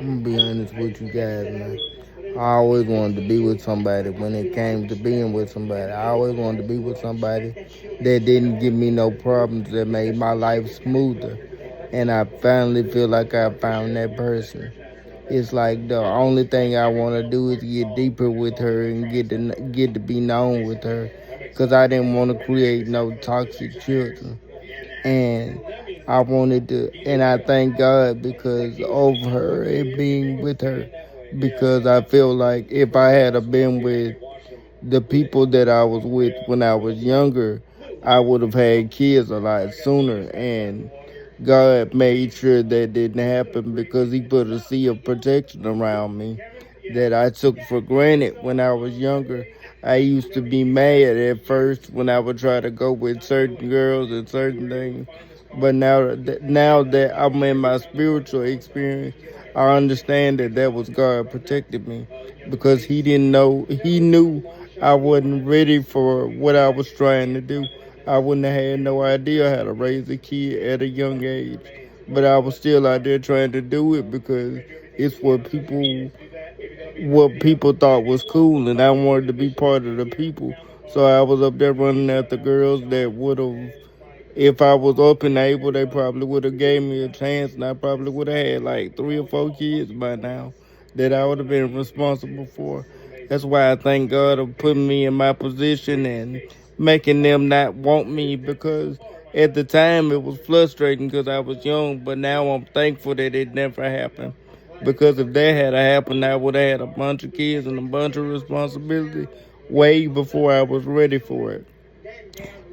I'm gonna be honest with you guys, man. I always wanted to be with somebody when it came to being with somebody. I always wanted to be with somebody that didn't give me no problems, that made my life smoother. And I finally feel like I found that person. It's like the only thing I want to do is get deeper with her and get to be known with her, cause I didn't want to create no toxic children. And I wanted to, and I thank God because of her and being with her, because I feel like if I had have been with the people that I was with when I was younger, I would have had kids a lot sooner. And God made sure that didn't happen because He put a sea of protection around me that I took for granted when I was younger. I used to be mad at first when I would try to go with certain girls and certain things, but now that I'm in my spiritual experience, I understand that that was God protecting me because He knew I wasn't ready for what I was trying to do. I wouldn't have had no idea how to raise a kid at a young age, but I was still out there trying to do it because it's what people thought was cool, and I wanted to be part of the people. So I was up there running after girls that would have, if I was up and able, they probably would have gave me a chance, and I probably would have had like 3 or 4 kids by now that I would have been responsible for. That's why I thank God for putting me in my position and making them not want me, because at the time it was frustrating because I was young, but now I'm thankful that it never happened. Because if that had happened, I would have had a bunch of kids and a bunch of responsibility way before I was ready for it.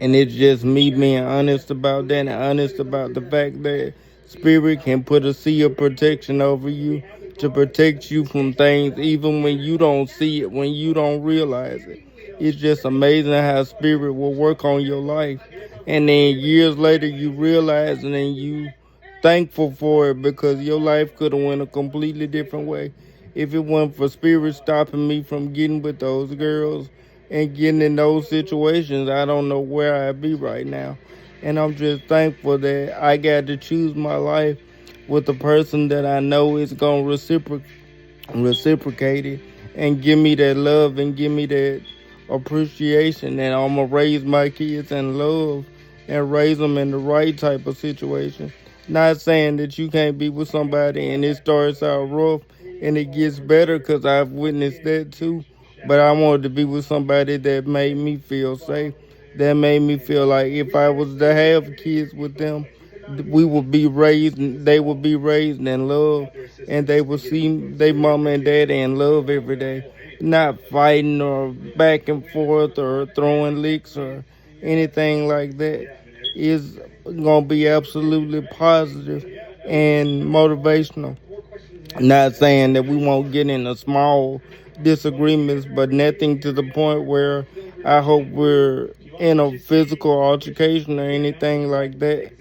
And it's just me being honest about that and honest about the fact that Spirit can put a sea of protection over you to protect you from things even when you don't see it, when you don't realize it. It's just amazing how Spirit will work on your life. And then years later you realize and then you thankful for it because your life could have went a completely different way. If it wasn't for Spirit stopping me from getting with those girls and getting in those situations, I don't know where I'd be right now. And I'm just thankful that I got to choose my life with a person that I know is going to reciprocate it and give me that love and give me that appreciation. And I'm going to raise my kids in love and raise them in the right type of situation. Not saying that you can't be with somebody and it starts out rough and it gets better, because I've witnessed that too. But I wanted to be with somebody that made me feel safe, that made me feel like if I was to have kids with them, we would be raised, they would be raised in love, and they would see their mama and daddy in love every day, not fighting or back and forth or throwing licks or anything like that. Is gonna be absolutely positive and motivational. Not saying that we won't get into small disagreements, but nothing to the point where I hope we're in a physical altercation or anything like that.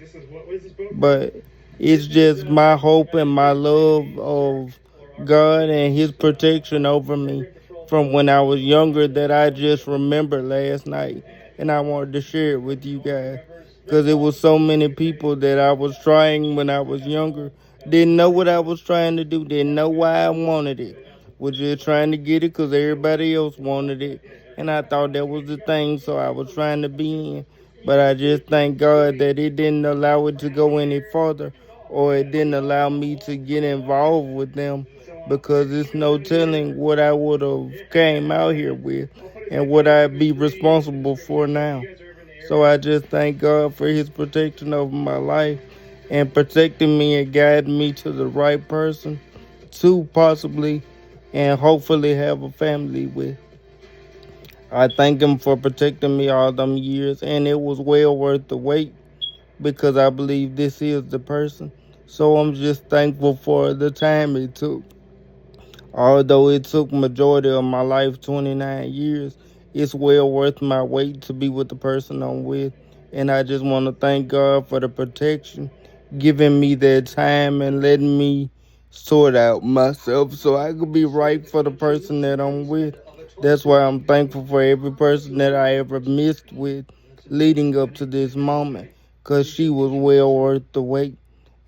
But it's just my hope and my love of God and His protection over me from when I was younger that I just remembered last night. And I wanted to share it with you guys because it was so many people that I was trying when I was younger. Didn't know what I was trying to do, didn't know why I wanted it. Was just trying to get it because everybody else wanted it. And I thought that was the thing, so I was trying to be in. But I just thank God that it didn't allow it to go any further, or it didn't allow me to get involved with them, because it's no telling what I would have came out here with and what I'd be responsible for now. So I just thank God for His protection over my life and protecting me and guiding me to the right person to possibly and hopefully have a family with. I thank Him for protecting me all them years, and it was well worth the wait because I believe this is the person. So I'm just thankful for the time it took. Although it took majority of my life, 29 years, it's well worth my wait to be with the person I'm with. And I just want to thank God for the protection, giving me that time and letting me sort out myself so I could be right for the person that I'm with. That's why I'm thankful for every person that I ever missed with leading up to this moment, because she was well worth the wait.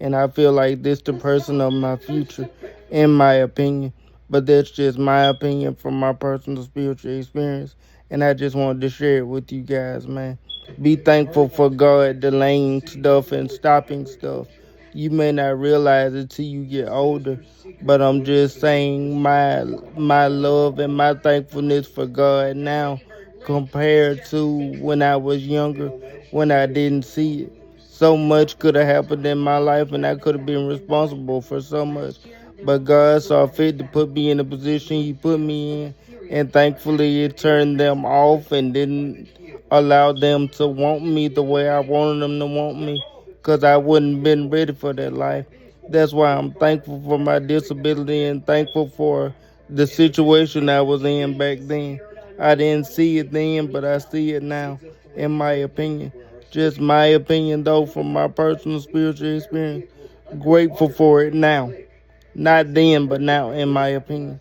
and I feel like this the person of my future, in my opinion. But that's just my opinion from my personal spiritual experience, and I just wanted to share it with you guys, man. Be thankful for God delaying stuff and stopping stuff. You may not realize it till you get older, but I'm just saying my love and my thankfulness for God now compared to when I was younger, when I didn't see it. So much could have happened in my life, and I could have been responsible for so much. But God saw fit to put me in the position He put me in, and thankfully it turned them off and didn't allow them to want me the way I wanted them to want me, because I wouldn't been ready for that life. That's why I'm thankful for my disability and thankful for the situation I was in back then. I didn't see it then, but I see it now, in my opinion. Just my opinion, though, from my personal spiritual experience. Grateful for it now. Not then, but now, in my opinion.